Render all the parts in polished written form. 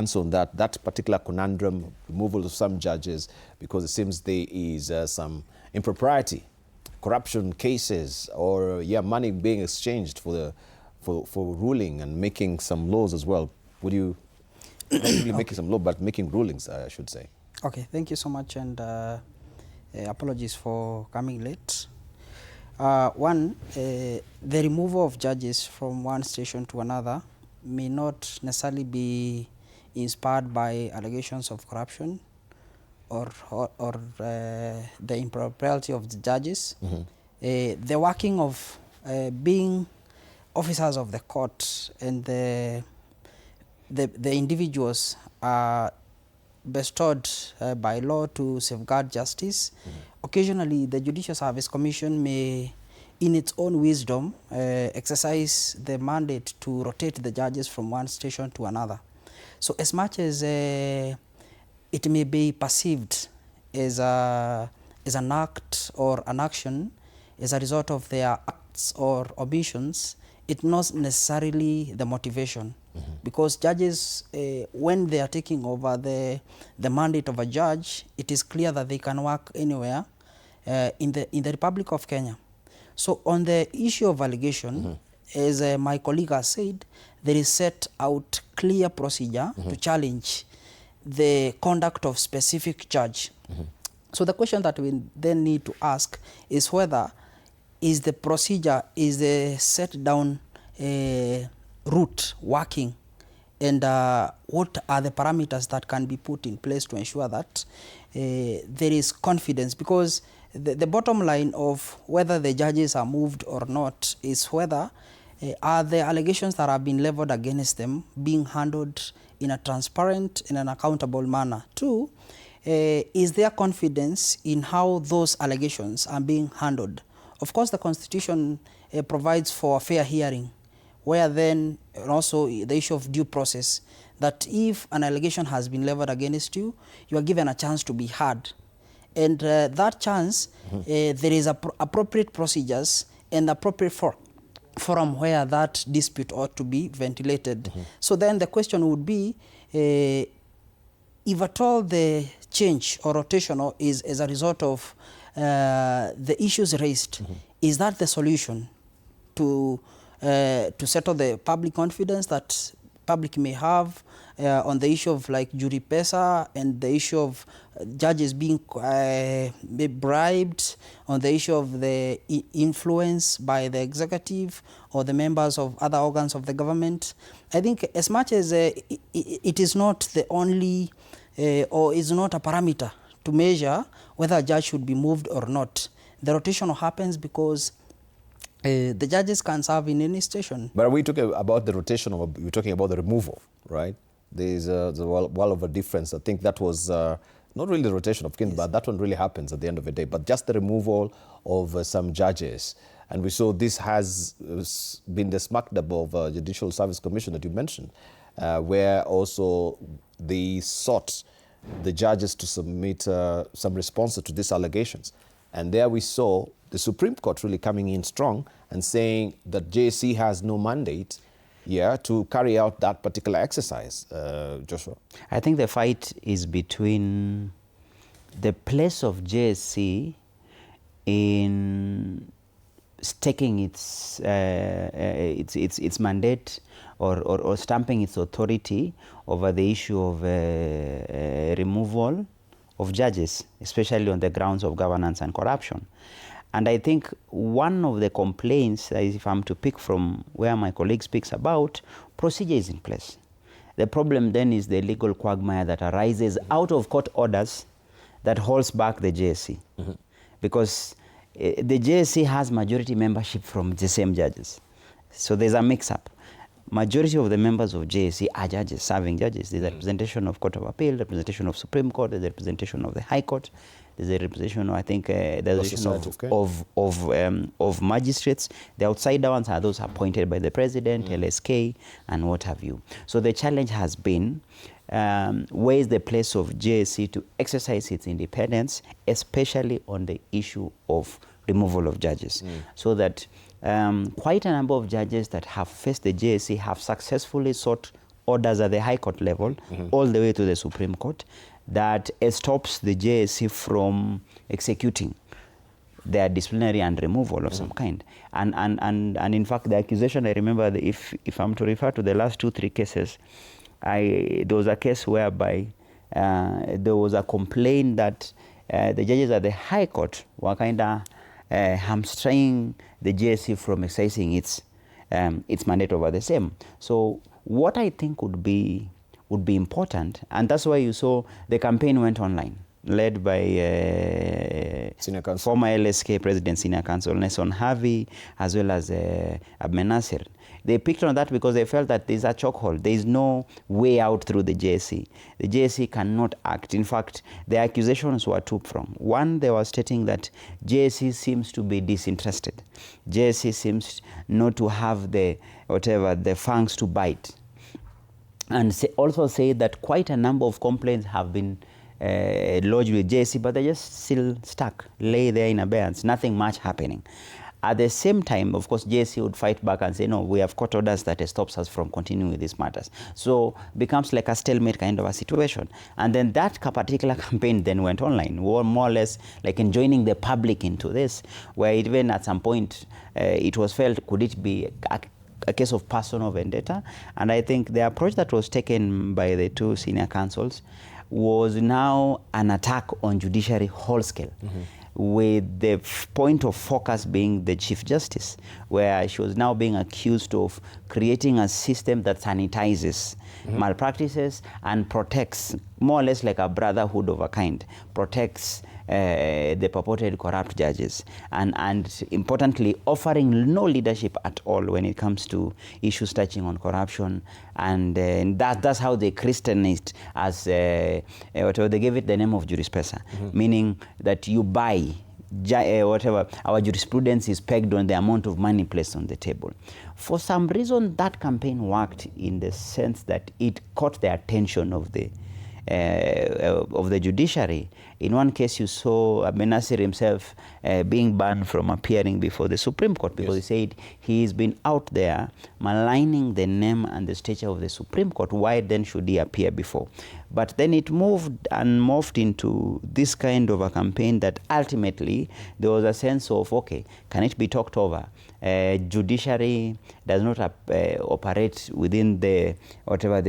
answer on that particular conundrum, removal of some judges, because it seems there is some impropriety, corruption cases, or money being exchanged for ruling and making some laws as well. Would you not really making some law, but making rulings, I should say? Okay, thank you so much, and apologies for coming late. One, the removal of judges from one station to another may not necessarily be inspired by allegations of corruption or the impropriety of the judges. Mm-hmm. The working of being officers of the court and the individuals are bestowed by law to safeguard justice. Mm-hmm. Occasionally, the Judicial Service Commission may, in its own wisdom, exercise the mandate to rotate the judges from one station to another. So as much as it may be perceived as an act or an action as a result of their acts or omissions, it's not necessarily the motivation. Mm-hmm. Because judges, when they are taking over the mandate of a judge, it is clear that they can work anywhere in the Republic of Kenya. So on the issue of allegation, mm-hmm. as my colleague has said, there is set out clear procedure, mm-hmm. to challenge the conduct of specific judge. Mm-hmm. So the question that we then need to ask is whether is the procedure, is the set down route working, and what are the parameters that can be put in place to ensure that there is confidence, because the bottom line of whether the judges are moved or not is whether are the allegations that have been leveled against them being handled in a transparent and an accountable manner. Two, is there confidence in how those allegations are being handled? Of course, the Constitution provides for a fair hearing, where then also the issue of due process, that if an allegation has been leveled against you, you are given a chance to be heard. And that chance, mm-hmm. There is appropriate procedures and appropriate forum where that dispute ought to be ventilated. Mm-hmm. So then the question would be, if at all the change or rotation is as a result of the issues raised, mm-hmm. is that the solution to settle the public confidence that public may have on the issue of like jury pesa and the issue of judges being bribed, on the issue of the influence by the executive or the members of other organs of the government? I think as much as it is not the only or is not a parameter to measure whether a judge should be moved or not, the rotation happens because the judges can serve in any station. But are we talking about the rotation, or we're talking about the removal, right? There's a wall of a difference. I think that was not really the rotation of kin, yes. But that one really happens at the end of the day. But just the removal of some judges. And we saw this has been the smack dab of Judicial Service Commission that you mentioned, where also they sought the judges to submit some responses to these allegations. And there we saw the Supreme Court really coming in strong and saying that JSC has no mandate to carry out that particular exercise. Joshua? I think the fight is between the place of JSC in staking its mandate or stamping its authority over the issue of removal of judges, especially on the grounds of governance and corruption. And I think one of the complaints, if I'm to pick from where my colleague speaks about, procedure is in place. The problem then is the legal quagmire that arises out of court orders that holds back the JSC. Mm-hmm. Because the JSC has majority membership from the same judges. So there's a mix-up. Majority of the members of JSC are judges, serving judges. There's a representation of Court of Appeal, representation of Supreme Court, there's a representation of the High Court, there's a representation, I think, there's a representation of magistrates. The outsider ones are those appointed by the President, LSK, and what have you. So the challenge has been, where is the place of JSC to exercise its independence, especially on the issue of removal of judges, so that quite a number of judges that have faced the JSC have successfully sought orders at the High Court level all the way to the Supreme Court that stops the JSC from executing their disciplinary and removal of some kind. And in fact, the accusation, I remember, if I'm to refer to the last 2-3 cases, there was a case whereby there was a complaint that the judges at the High Court were kind of hamstringing the JSC from exercising its mandate over the same. So what I think would be important, and that's why you saw the campaign went online, led by former LSK President Senior Counsel Nelson Harvey, as well as Abdel Nasser. They picked on that because they felt that there's a chokehold. There is no way out through the JSC. The JSC cannot act. In fact, the accusations were two from. One, they were stating that JSC seems to be disinterested. JSC seems not to have the fangs to bite. And also say that quite a number of complaints have been lodged with JSC, but they're just still stuck, lay there in abeyance, nothing much happening. At the same time, of course, JSC would fight back and say, no, we have court orders that stops us from continuing with these matters. So becomes like a stalemate kind of a situation. And then that particular campaign then went online, more or less like enjoining the public into this, where even at some point it was felt, could it be a case of personal vendetta? And I think the approach that was taken by the two senior counsels was now an attack on judiciary whole scale, with the point of focus being the Chief Justice, where she was now being accused of creating a system that sanitizes malpractices and protects, more or less like a brotherhood of a kind, protects the purported corrupt judges, and importantly, offering no leadership at all when it comes to issues touching on corruption. And that's how they christenized as, whatever, they gave it the name of jurispesa, meaning that you buy whatever, our jurisprudence is pegged on the amount of money placed on the table. For some reason, that campaign worked in the sense that it caught the attention of the judiciary. In one case, you saw Abdel Nasser himself being banned from appearing before the Supreme Court because he said he's been out there maligning the name and the stature of the Supreme Court. Why then should he appear before? But then it moved and morphed into this kind of a campaign that ultimately there was a sense of, okay, can it be talked over? Judiciary does not operate within the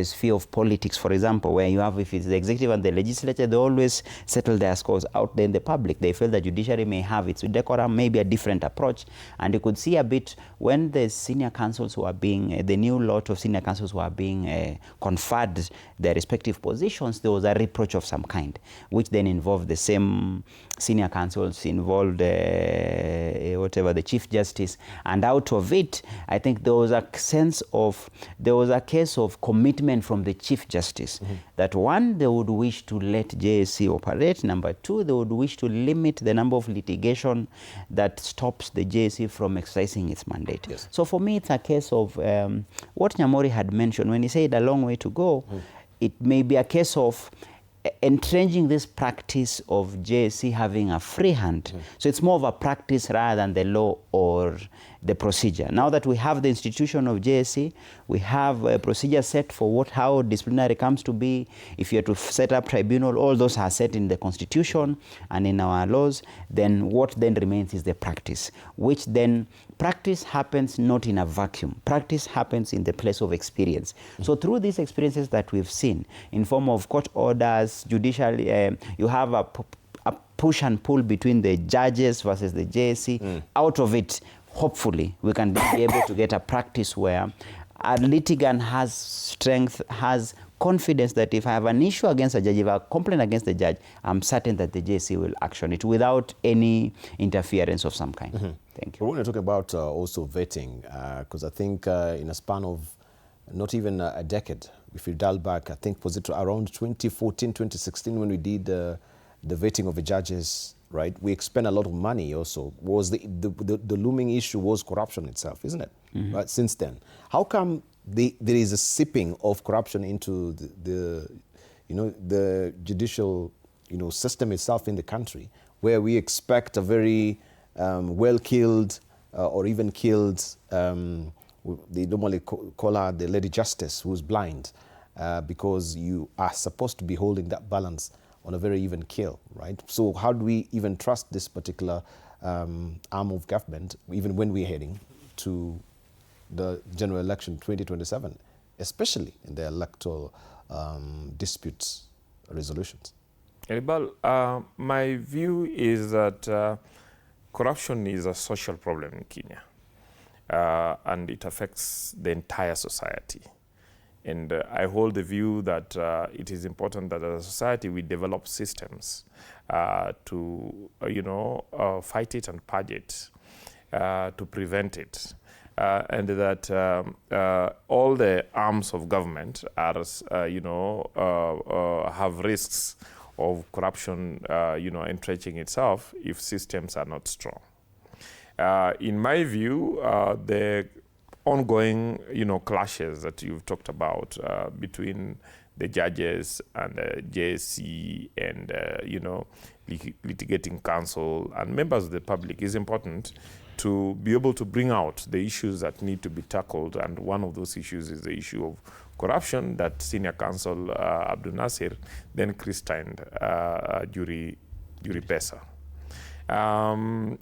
sphere of politics, for example, where you have, if it's the executive and the legislature, they always settle their scores out there in the public. They feel that judiciary may have its decorum, maybe a different approach. And you could see a bit when the senior counsels were being, the new lot of senior counsels were being conferred their respective positions, there was a reproach of some kind, which then involved the same senior counsels, involved the Chief Justice. And out of it, I think there was a case of commitment from the Chief Justice that one, they would wish to let JSC operate. Number two, they would wish to limit the number of litigation that stops the JSC from exercising its mandate. Yes. So for me, it's a case of what Nyamori had mentioned when he said a long way to go. It may be a case of entrenching this practice of JSC having a free hand. So it's more of a practice rather than the law or the procedure. Now that we have the institution of JSC, we have a procedure set for how disciplinary comes to be. If you are to set up tribunal, all those are set in the Constitution and in our laws. Then what then remains is the practice, which then practice happens not in a vacuum. Practice happens in the place of experience. So through these experiences that we've seen in form of court orders, judicially, you have a push and pull between the judges versus the JSC. Out of it, hopefully, we can be able to get a practice where a litigant has strength, has confidence that if I have an issue against a judge, if I have a complaint against the judge, I'm certain that the JSC will action it without any interference of some kind. Thank you. We want to talk about also vetting, because I think in a span of not even a decade, if you dial back, I think was it around 2014, 2016 when we did the vetting of the judges, right? We expend a lot of money also. Was the looming issue was corruption itself, isn't it? Right, since then. How come there is a seeping of corruption into the judicial system itself in the country, where we expect a very well-killed or even killed They normally call her the Lady Justice, who's blind, because you are supposed to be holding that balance on a very even keel, right? So how do we even trust this particular arm of government, even when we're heading to the general election 2027, especially in the electoral disputes resolutions? Eribal, my view is that corruption is a social problem in Kenya, and it affects the entire society. And I hold the view that it is important that as a society we develop systems to, fight it and purge it, to prevent it. And that all the arms of government are, have risks of corruption, entrenching itself if systems are not strong. In my view, the ongoing, clashes that you've talked about between the judges and the JSC and, litigating counsel and members of the public is important to be able to bring out the issues that need to be tackled. And one of those issues is the issue of corruption that Senior Counsel Abdul Nasir then christened Jury Pesa. And